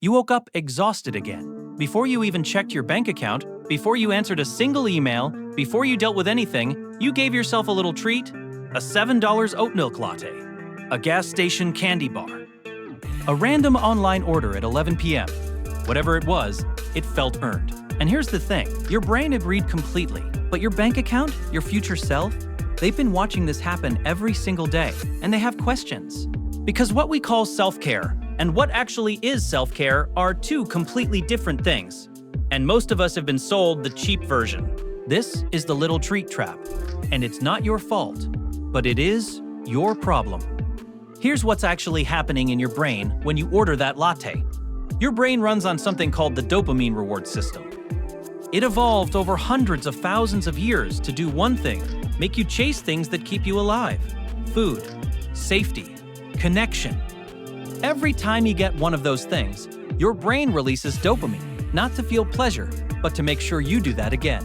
You woke up exhausted again. Before you even checked your bank account, before you answered a single email, before you dealt with anything, you gave yourself a little treat: a $7 oat milk latte, a gas station candy bar, a random online order at 11 p.m. Whatever it was, it felt earned. And here's the thing, your brain agreed completely, but your bank account, your future self, they've been watching this happen every single day, and they have questions. Because what we call self-care and what actually is self-care are two completely different things. And most of us have been sold the cheap version. This is the little treat trap. And it's not your fault, but it is your problem. Here's what's actually happening in your brain when you order that latte. Your brain runs on something called the Dopamine Reward System. It evolved over hundreds of thousands of years to do one thing: make you chase things that keep you alive. Food, safety, connection. Every time you get one of those things, your brain releases dopamine, not to feel pleasure, but to make sure you do that again.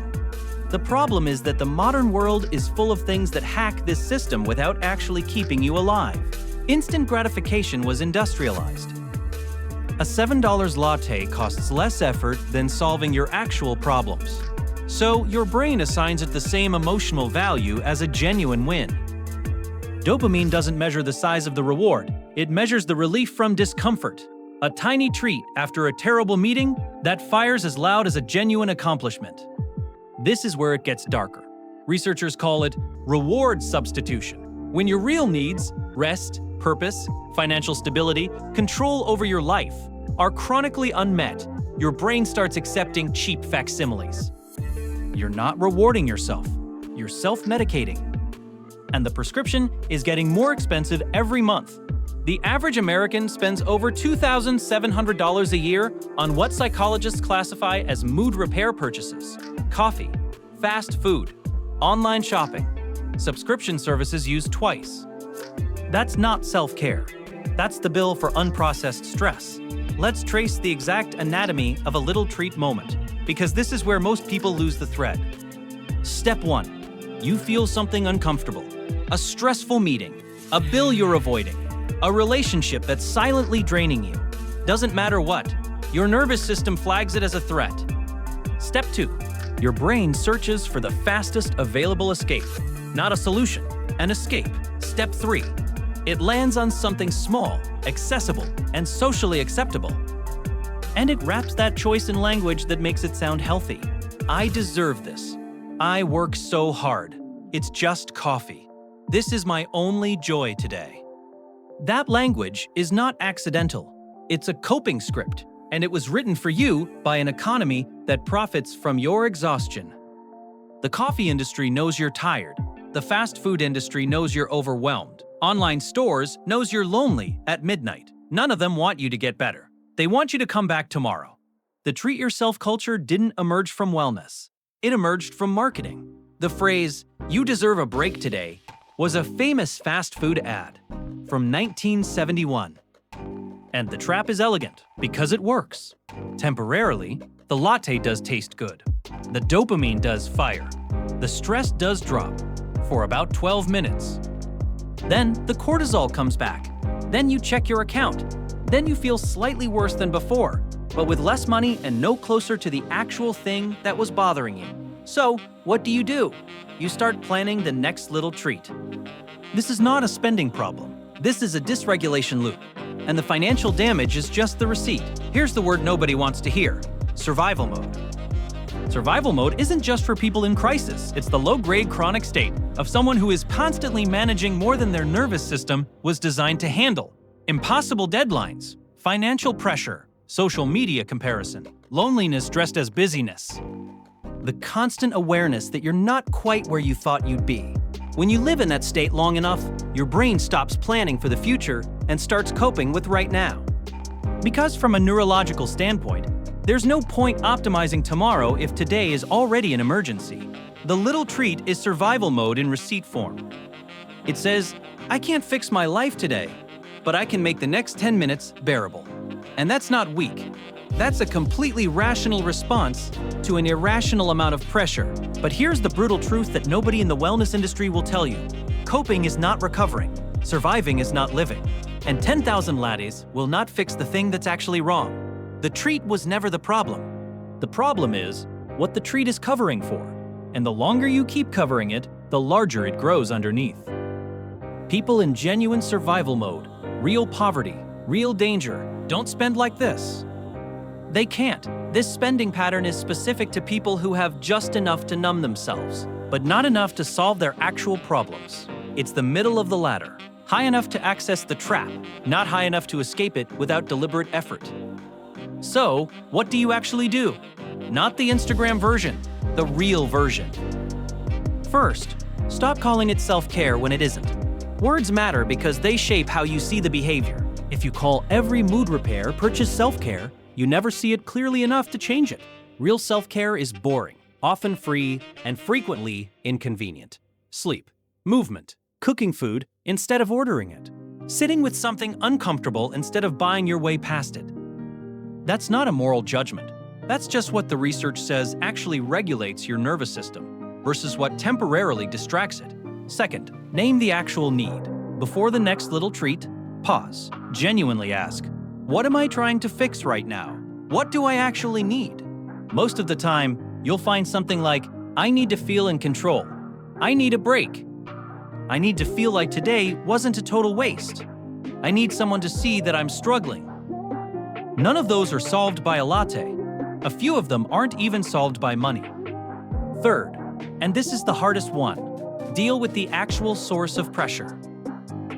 The problem is that the modern world is full of things that hack this system without actually keeping you alive. Instant gratification was industrialized. A $7 latte costs less effort than solving your actual problems. So your brain assigns it the same emotional value as a genuine win. Dopamine doesn't measure the size of the reward, it measures the relief from discomfort. A tiny treat after a terrible meeting that fires as loud as a genuine accomplishment. This is where it gets darker. Researchers call it reward substitution. When your real needs, rest, purpose, financial stability, control over your life, are chronically unmet, your brain starts accepting cheap facsimiles. You're not rewarding yourself, you're self-medicating. And the prescription is getting more expensive every month. The average American spends over $2,700 a year on what psychologists classify as mood repair purchases: coffee, fast food, online shopping, subscription services used twice. That's not self-care. That's the bill for unprocessed stress. Let's trace the exact anatomy of a little treat moment, because this is where most people lose the thread. Step 1. You feel something uncomfortable. A stressful meeting, a bill you're avoiding, a relationship that's silently draining you. Doesn't matter what, your nervous system flags it as a threat. Step 2. Your brain searches for the fastest available escape, not a solution, an escape. Step 3. It lands on something small, accessible, and socially acceptable. And it wraps that choice in language that makes it sound healthy. I deserve this. I work so hard. It's just coffee. This is my only joy today. That language is not accidental. It's a coping script, and it was written for you by an economy that profits from your exhaustion. The coffee industry knows you're tired. The fast food industry knows you're overwhelmed. Online stores knows you're lonely at midnight. None of them want you to get better. They want you to come back tomorrow. The treat yourself culture didn't emerge from wellness. It emerged from marketing. The phrase, "you deserve a break today," was a famous fast food ad from 1971. And the trap is elegant because it works. Temporarily, the latte does taste good. The dopamine does fire. The stress does drop for about 12 minutes. Then the cortisol comes back. Then you check your account. Then you feel slightly worse than before, but with less money and no closer to the actual thing that was bothering you. So, what do? You start planning the next little treat. This is not a spending problem. This is a dysregulation loop. And the financial damage is just the receipt. Here's the word nobody wants to hear: survival mode. Survival mode isn't just for people in crisis. It's the low-grade chronic state of someone who is constantly managing more than their nervous system was designed to handle. Impossible deadlines, financial pressure, social media comparison, loneliness dressed as busyness. The constant awareness that you're not quite where you thought you'd be. When you live in that state long enough, your brain stops planning for the future and starts coping with right now. Because from a neurological standpoint, there's no point optimizing tomorrow if today is already an emergency. The little treat is survival mode in receipt form. It says, I can't fix my life today, but I can make the next 10 minutes bearable. And that's not weak. That's a completely rational response to an irrational amount of pressure. But here's the brutal truth that nobody in the wellness industry will tell you. Coping is not recovering. Surviving is not living. And 10,000 lattes will not fix the thing that's actually wrong. The treat was never the problem. The problem is what the treat is covering for. And the longer you keep covering it, the larger it grows underneath. People in genuine survival mode, real poverty, real danger, don't spend like this. They can't. This spending pattern is specific to people who have just enough to numb themselves, but not enough to solve their actual problems. It's the middle of the ladder, high enough to access the trap, not high enough to escape it without deliberate effort. So, what do you actually do? Not the Instagram version, the real version. First, stop calling it self-care when it isn't. Words matter because they shape how you see the behavior. If you call every mood repair purchase self-care, you never see it clearly enough to change it. Real self-care is boring, often free, and frequently inconvenient. Sleep, movement, cooking food instead of ordering it, sitting with something uncomfortable instead of buying your way past it. That's not a moral judgment. That's just what the research says actually regulates your nervous system versus what temporarily distracts it. Second, name the actual need. Before the next little treat, pause. Genuinely ask, what am I trying to fix right now? What do I actually need? Most of the time, you'll find something like, I need to feel in control. I need a break. I need to feel like today wasn't a total waste. I need someone to see that I'm struggling. None of those are solved by a latte. A few of them aren't even solved by money. Third, and this is the hardest one, deal with the actual source of pressure.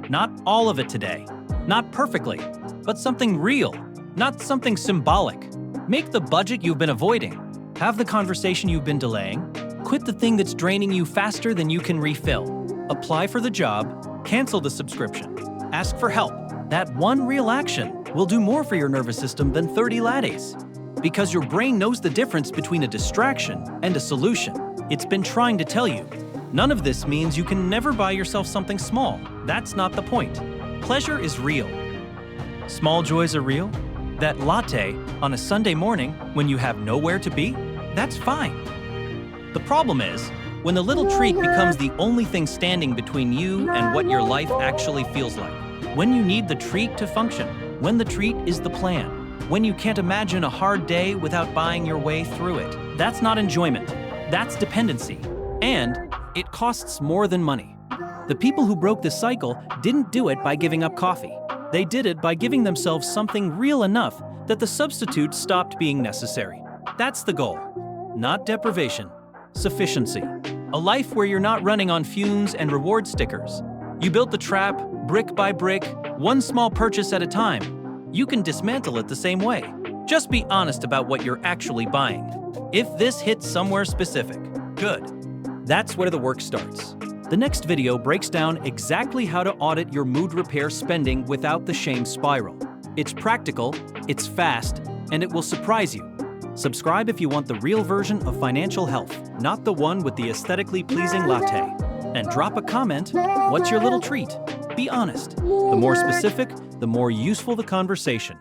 Not all of it today, not perfectly, but something real, not something symbolic. Make the budget you've been avoiding. Have the conversation you've been delaying. Quit the thing that's draining you faster than you can refill. Apply for the job, cancel the subscription, ask for help. That one real action will do more for your nervous system than 30 lattes. Because your brain knows the difference between a distraction and a solution. It's been trying to tell you. None of this means you can never buy yourself something small. That's not the point. Pleasure is real. Small joys are real. That latte on a Sunday morning when you have nowhere to be, that's fine. The problem is, when the little treat becomes the only thing standing between you and what your life actually feels like. When you need the treat to function. When the treat is the plan. When you can't imagine a hard day without buying your way through it. That's not enjoyment. That's dependency. And it costs more than money. The people who broke this cycle didn't do it by giving up coffee. They did it by giving themselves something real enough that the substitute stopped being necessary. That's the goal. Not deprivation. Sufficiency. A life where you're not running on fumes and reward stickers. You built the trap, brick by brick, one small purchase at a time. You can dismantle it the same way. Just be honest about what you're actually buying. If this hits somewhere specific, good. That's where the work starts. The next video breaks down exactly how to audit your mood repair spending without the shame spiral. It's practical, it's fast, and it will surprise you. Subscribe if you want the real version of financial health, not the one with the aesthetically pleasing latte. And drop a comment, what's your little treat? Be honest. The more specific, the more useful the conversation.